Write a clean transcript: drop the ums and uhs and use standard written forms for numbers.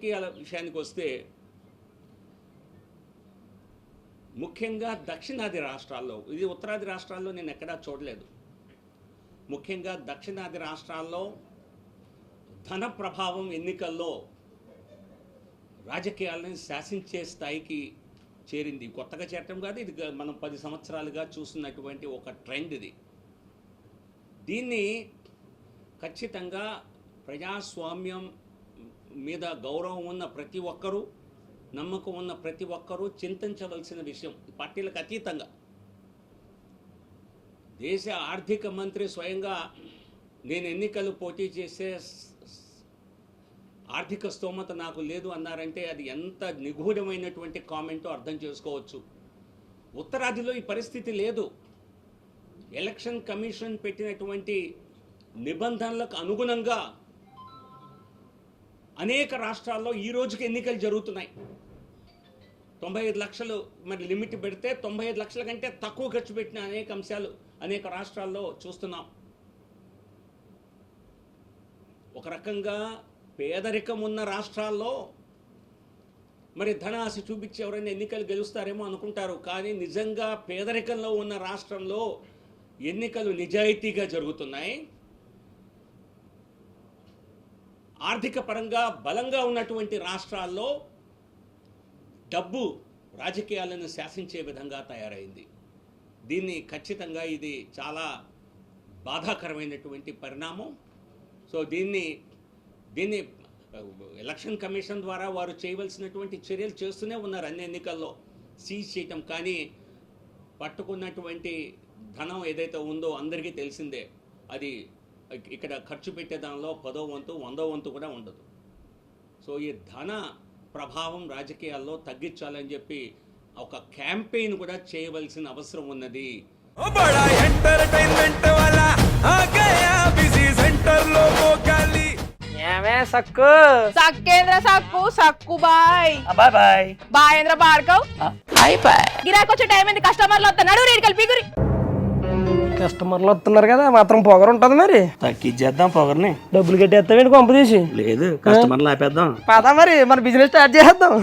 రాజకీయాల విషయానికి వస్తే ముఖ్యంగా దక్షిణాది రాష్ట్రాల్లో, ఇది ఉత్తరాది రాష్ట్రాల్లో నేను ఎక్కడా చూడలేదు, ముఖ్యంగా దక్షిణాది రాష్ట్రాల్లో ధన ప్రభావం ఎన్నికల్లో రాజకీయాలను శాసించే స్థాయికి చేరింది. కొత్తగా చేరటం కాదు, ఇది మనం 10 సంవత్సరాలుగా చూస్తున్నటువంటి ఒక ట్రెండ్ ఇది. దీన్ని ఖచ్చితంగా ప్రజాస్వామ్యం మీద గౌరవం ఉన్న ప్రతి ఒక్కరూ, నమ్మకం ఉన్న ప్రతి ఒక్కరూ చింతించవలసిన విషయం. పార్టీలకు అతీతంగా దేశ ఆర్థిక మంత్రి స్వయంగా నేను ఎన్నికలు పోటీ చేసే ఆర్థిక స్తోమత నాకు లేదు అన్నారంటే అది ఎంత నిగూఢమైనటువంటి కామెంటో అర్థం చేసుకోవచ్చు. ఉత్తరాదిలో ఈ పరిస్థితి లేదు. ఎలక్షన్ కమిషన్ పెట్టినటువంటి నిబంధనలకు అనుగుణంగా అనేక రాష్ట్రాల్లో ఈ రోజుకి ఎన్నికలు జరుగుతున్నాయి. 95 లక్షలు మరి లిమిట్ పెడితే 95 లక్షల కంటే తక్కువ ఖర్చు పెట్టిన అనేక అంశాలు అనేక రాష్ట్రాల్లో చూస్తున్నాం. ఒక రకంగా పేదరికం ఉన్న రాష్ట్రాల్లో మరి ధనాశ చూపించి ఎవరైనా ఎన్నికలు గెలుస్తారేమో అనుకుంటారు. కానీ నిజంగా పేదరికంలో ఉన్న రాష్ట్రంలో ఎన్నికలు నిజాయితీగా జరుగుతున్నాయి. ఆర్థిక పరంగా బలంగా ఉన్నటువంటి రాష్ట్రాల్లో డబ్బు రాజకీయాలను శాసించే విధంగా తయారైంది. దీన్ని ఖచ్చితంగా ఇది చాలా బాధాకరమైనటువంటి పరిణామం. సో దీన్ని ఎలక్షన్ కమిషన్ ద్వారా వారు చేయవలసినటువంటి చర్యలు చేస్తూనే ఉన్నారు అన్ని ఎన్నికల్లో, సీజ్ చేయటం. కానీ పట్టుకున్నటువంటి ధనం ఏదైతే ఉందో అందరికీ తెలిసిందే, అది ఇక్కడ ఖర్చు పెట్టే దానిలో 10వ వంతు 100వ వంతు కూడా ఉండదు. సో ఈ ధన ప్రభావం రాజకీయాల్లో తగ్గించాలని చెప్పి ఒక క్యాంపెయిన్ కూడా చేయవలసిన అవసరం ఉన్నది. సక్కు సక్కేంద్ర సక్కు సక్కు బాయ్ బాయ్ బాయ్ బాయేంద్ర భార్గవ్ బాయ్ బాయ్. గిరాకొచ్చే టైం ఏంది, కస్టమర్లు వస్తున్నాడు, రేటు కలిపి గురి. కస్టమర్లు వస్తున్నారు కదా, మాత్రం పొగరు ఉంటుంది మరి. తగ్గించేద్దాం పొగర్ని. డబ్బులు కట్టేస్తావేంటి కొంప తీసి? లేదు, కస్టమర్లు ఆపేద్దాం. పదా మరి మన బిజినెస్ స్టార్ట్ చేద్దాం.